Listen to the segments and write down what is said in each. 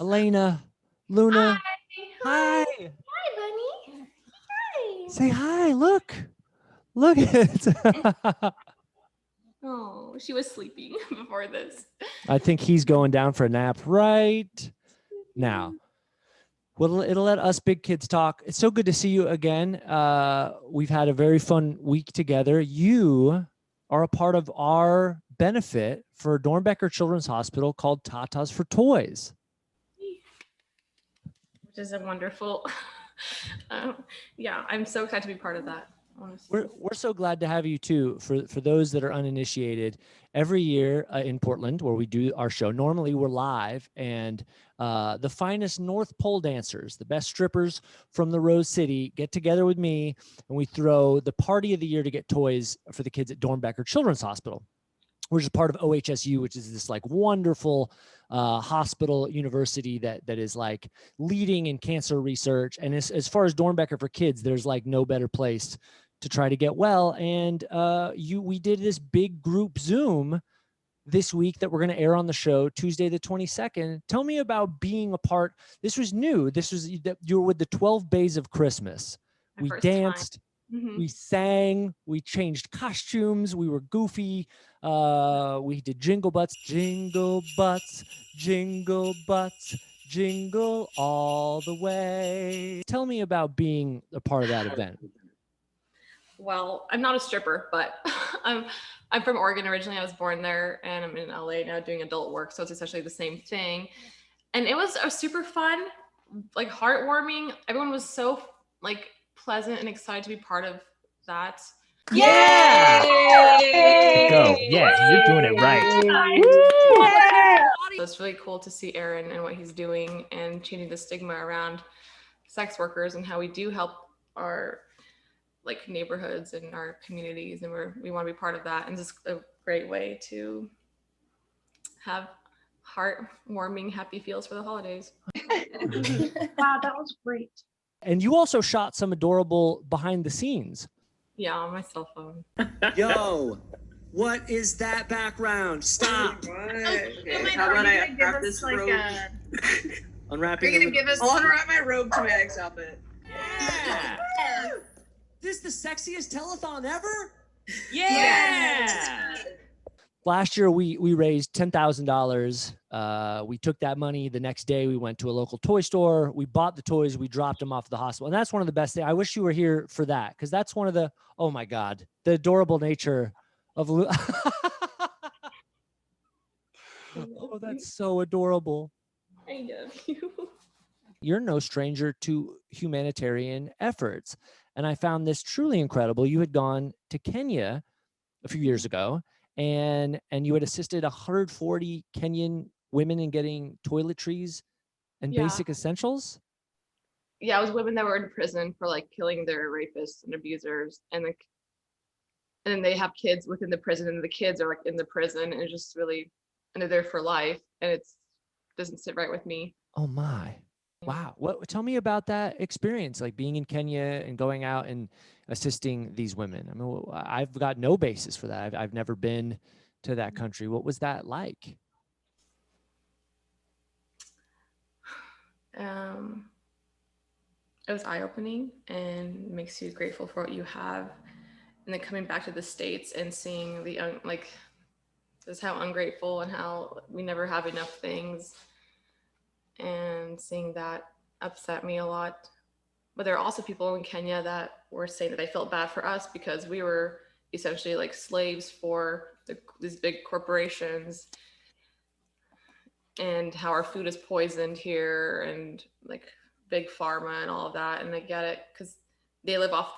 Elena, Luna, Hi. hi. Hi, Bunny. Hi. Say hi. Look at it. Oh, she was sleeping before this. I think he's going down for a nap right now. Well, it'll let us big kids talk. It's so good to see you again. We've had a very fun week together. You are a part of our benefit for Dornbecker Children's Hospital called Tatas for Toys. Which is a wonderful. Yeah, I'm so excited to be part of that. Honestly. We're so glad to have you too. For those that are uninitiated, every year in Portland where we do our show, normally we're live, and the finest North Pole dancers, the best strippers from the Rose City, get together with me, and we throw the party of the year to get toys for the kids at Dornbecker Children's Hospital, which is part of OHSU, which is this like wonderful hospital university that is like leading in cancer research. And as far as Dornbecker for kids, there's like no better place to try to get well. And we did this big group Zoom this week that we're going to air on the show Tuesday the 22nd. Tell me about being a part. This was new. You were with the 12 Bays of Christmas. We danced. Mm-hmm. We sang, we changed costumes, we were goofy. We did jingle butts, jingle butts, jingle butts, jingle all the way. Tell me about being a part of that event. Well, I'm not a stripper, but I'm from Oregon originally. I was born there, and I'm in LA now doing adult work, so it's essentially the same thing. And it was a super fun, like heartwarming. Everyone was so like pleasant and excited to be part of that. Yeah! Yay! Go. Yeah, you're doing it right. So it's really cool to see Aaron and what he's doing and changing the stigma around sex workers and how we do help our like neighborhoods and our communities, and we want to be part of that. And it's just a great way to have heartwarming, happy feels for the holidays. Wow, that was great. And you also shot some adorable behind the scenes. Yeah, on my cell phone. Yo, what is that background? Stop. Okay, how about I unwrap this robe? Unwrapping. You're gonna give us. I'll unwrap my robe to my ex outfit. Yeah. This the sexiest telethon ever? Yeah. Last year we raised $10,000. We took that money. The next day we went to a local toy store. We bought the toys. We dropped them off at the hospital. And that's one of the best things. I wish you were here for that, because that's one of the, oh my God, the adorable nature of oh, that's so adorable. I love you. You're no stranger to humanitarian efforts. And I found this truly incredible. You had gone to Kenya a few years ago, and you had assisted 140 Kenyan women in getting toiletries and basic essentials. Yeah, it was women that were in prison for like killing their rapists and abusers, and then they have kids within the prison, and the kids are like in the prison, and it's just really, and they're there for life, and it doesn't sit right with me. Oh my. Wow. Tell me about that experience, like being in Kenya and going out and assisting these women. I mean, I've got no basis for that. I've never been to that country. What was that like? It was eye-opening and makes you grateful for what you have. And then coming back to the States and seeing just how ungrateful and how we never have enough things, and seeing that upset me a lot. But there are also people in Kenya that were saying that they felt bad for us because we were essentially like slaves for these big corporations, and how our food is poisoned here, and like big pharma and all of that. And I get it, because they live off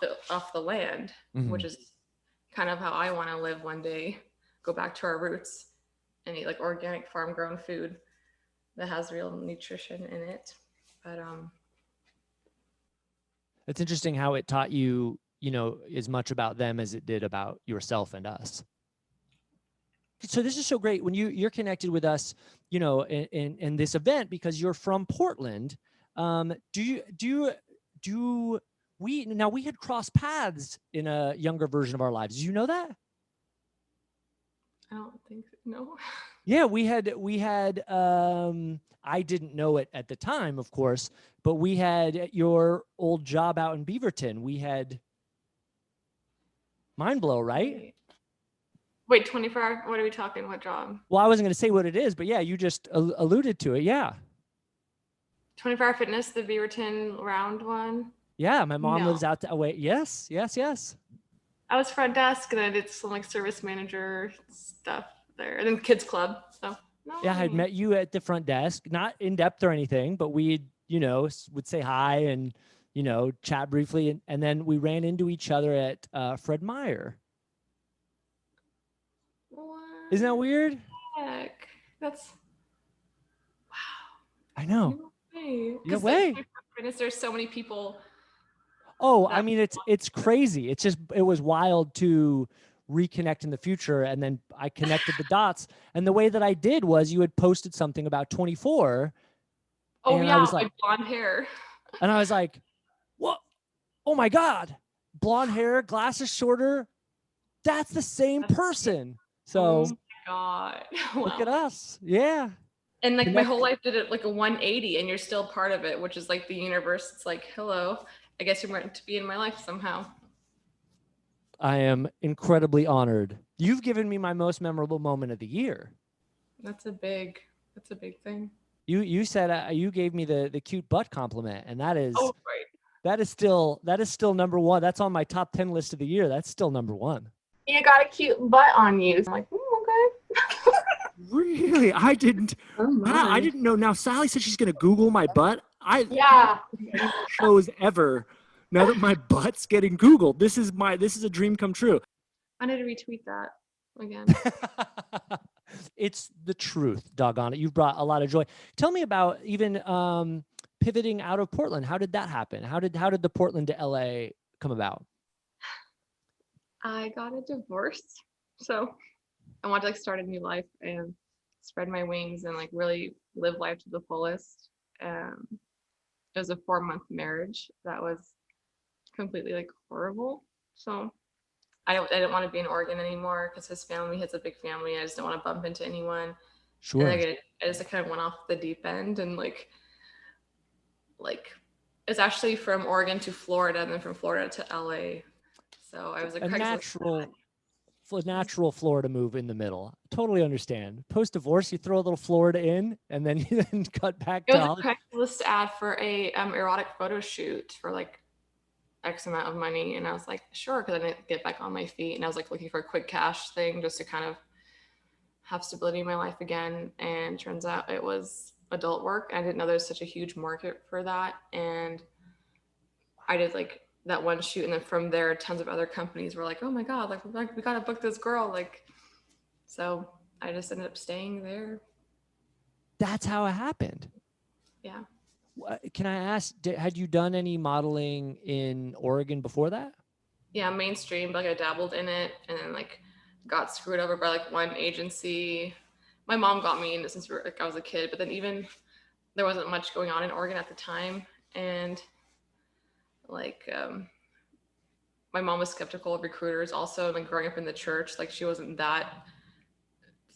the land, which is kind of how I want to live one day, go back to our roots and eat like organic farm grown food that has real nutrition in it. But it's interesting how it taught you, as much about them as it did about yourself and us. So this is so great when you're connected with us, in this event, because you're from Portland. We had crossed paths in a younger version of our lives. Did you know that? I don't think so. No. Yeah, we had I didn't know it at the time, of course, but we had at your old job out in Beaverton, we had Mind Blow, right? Wait, 24 hour? What are we talking? What job? Well, I wasn't going to say what it is, but yeah, you just alluded to it. Yeah. 24 Hour Fitness, the Beaverton round one. Yeah, my mom No. lives out that way. Yes. I was front desk and I did some like service manager stuff there, and then kids club. So no. Yeah, I'd met you at the front desk, not in depth or anything, but we, would say hi and, chat briefly. And then we ran into each other at Fred Meyer. What? Isn't that weird? Heck? That's wow. I know. No way. No 'Cause, way. like, goodness, there's so many people. Oh, I mean, it's crazy. It was wild to reconnect in the future. And then I connected the dots. And the way that I did was you had posted something about 24. Oh and yeah, I was like, blonde hair. And I was like, what? Oh my God. Blonde hair, glasses shorter. That's the same person. So Oh my God. look Wow. at us. Yeah. And like my Connected. whole life did it like a 180 and you're still part of it, which is like the universe. It's like, hello, I guess you're meant to be in my life somehow. I am incredibly honored. You've given me my most memorable moment of the year. That's a big thing. You said you gave me the cute butt compliment, and that is right. that is still number one. That's on my top 10 list of the year. That's still number one. You got a cute butt on you. I'm like, okay. Really? I didn't. Oh I didn't know. Now Sally said she's gonna Google my butt. Yeah. Shows ever. Now that my butt's getting Googled, this is a dream come true. I need to retweet that again. It's the truth, doggone it. You've brought a lot of joy. Tell me about even pivoting out of Portland. How did that happen? How did the Portland to LA come about? I got a divorce, so I wanted to like start a new life and spread my wings and like really live life to the fullest. It was a 4-month marriage that was completely like horrible. So I didn't want to be in Oregon anymore because his family has a big family. I just didn't want to bump into anyone. Sure. And I just kind of went off the deep end and like it's actually from Oregon to Florida and then from Florida to LA. So I was like a natural Florida move in the middle. Totally understand. Post divorce, you throw a little Florida in, and then you then cut back it to was a Craigslist ad for a erotic photo shoot for like X amount of money, and I was like, sure, because I didn't get back on my feet, and I was like looking for a quick cash thing just to kind of have stability in my life again. And turns out it was adult work. I didn't know there's such a huge market for that, and I did like that one shoot, and then from there tons of other companies were like, oh my God, like we gotta book this girl, like, so I just ended up staying there. That's how it happened. Yeah. Can I ask, had you done any modeling in Oregon before that? Yeah, mainstream, but like I dabbled in it and then like got screwed over by like one agency. My mom got me into since I was a kid, but then even there wasn't much going on in Oregon at the time, and like my mom was skeptical of recruiters also, like growing up in the church, like she wasn't that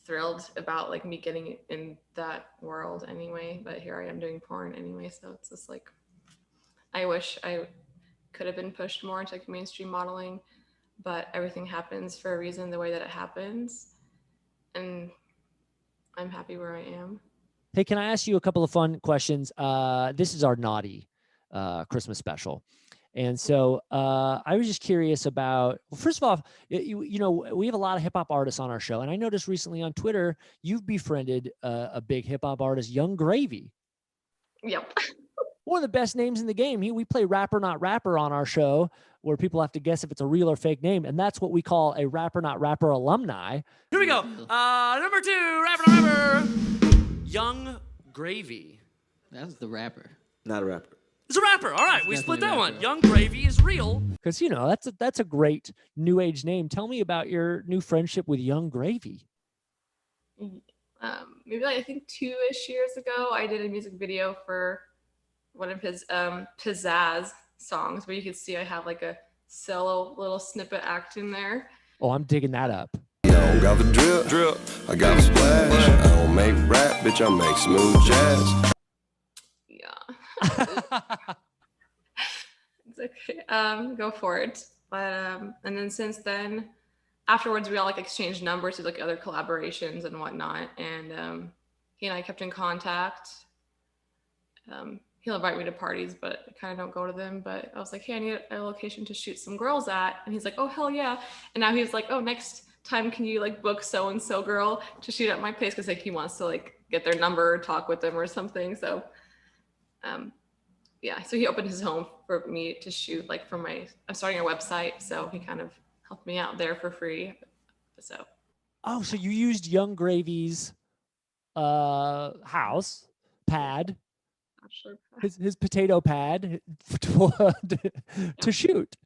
thrilled about like me getting in that world anyway, but here I am doing porn anyway. So it's just like, I wish I could have been pushed more into like mainstream modeling, but everything happens for a reason the way that it happens, and I'm happy where I am. Hey, can I ask you a couple of fun questions? This is our naughty Christmas special. And so I was just curious about, well, first of all, you know, we have a lot of hip hop artists on our show. And I noticed recently on Twitter, you've befriended a big hip hop artist, Young Gravy. Yep. One of the best names in the game. We play Rapper Not Rapper on our show, where people have to guess if it's a real or fake name. And that's what we call a Rapper Not Rapper alumni. Here we go. Number 2, Rapper Not Rapper, Young Gravy. That's the rapper. Not a rapper. It's a rapper. All right, It's we split definitely that a rapper. one. Young Gravy is real. Because, you know, that's a great new age name. Tell me about your new friendship with Young Gravy. Maybe like I think 2-ish years ago, I did a music video for one of his pizzazz songs where you could see I have like a solo little snippet act in there. Oh, I'm digging that up. don't got the drip, I got a splash. I don't make rap, bitch, I make smooth jazz. Yeah. It's okay. Go for it. But and then since then, afterwards we all like exchanged numbers to like other collaborations and whatnot. And he and I kept in contact. He'll invite me to parties, but I kind of don't go to them. But I was like, hey, I need a location to shoot some girls at. And he's like, oh, hell yeah. And now he's like, oh, next time, can you like book so-and-so girl to shoot at my place? Cause like he wants to like get their number, talk with them or something. So, yeah. So he opened his home for me to shoot like for I'm starting a website. So he kind of helped me out there for free. So. Oh, so you used Young Gravy's house pad, his potato pad to shoot.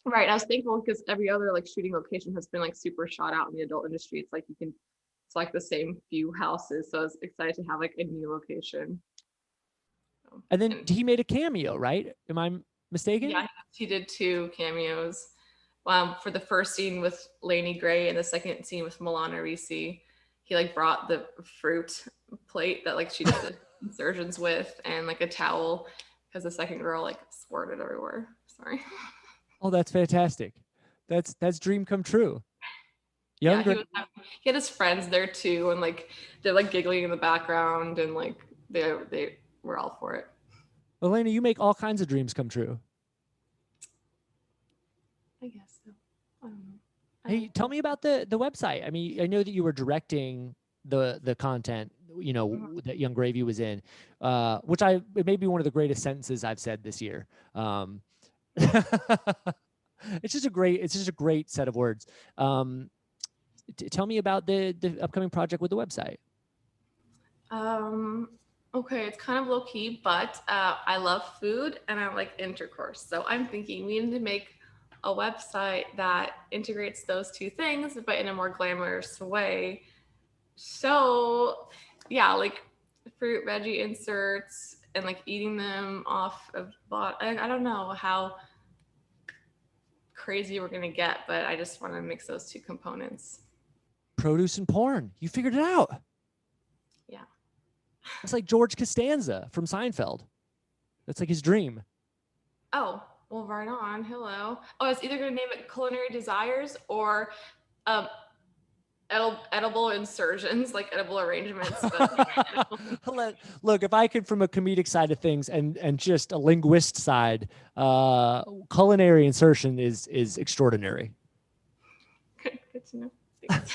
Right. I was thankful because every other like shooting location has been like super shot out in the adult industry. It's like it's like the same few houses. So I was excited to have like a new location. And then he made a cameo, right? Am I mistaken? Yeah, he did 2 cameos. For the first scene with Lainey Gray and the second scene with Milana Risi, he like brought the fruit plate that like she did the insertions with and like a towel because the second girl like squirted everywhere. Sorry. Oh, that's fantastic. That's dream come true. He had his friends there too, and like they're like giggling in the background, and like they were all for it. Elena, you make all kinds of dreams come true. I guess so. I don't know. Hey, tell me about the website. I mean, I know that you were directing the content, you know, that Young Gravy was in, which it may be one of the greatest sentences I've said this year. It's just a great set of words. Tell me about the upcoming project with the website. Okay, it's kind of low key, but I love food and I like intercourse. So I'm thinking we need to make a website that integrates those 2 things, but in a more glamorous way. So yeah, like fruit, veggie inserts and like eating them off of, I don't know how crazy we're going to get, but I just want to mix those 2 components. Produce and porn. You figured it out. Yeah. It's like George Costanza from Seinfeld. That's like his dream. Oh, well, right on. Hello. Oh, I was either going to name it Culinary Desires or edible insertions, like edible arrangements. But Look, if I could, from a comedic side of things and just a linguist side, culinary insertion is extraordinary. Good to know. Thanks.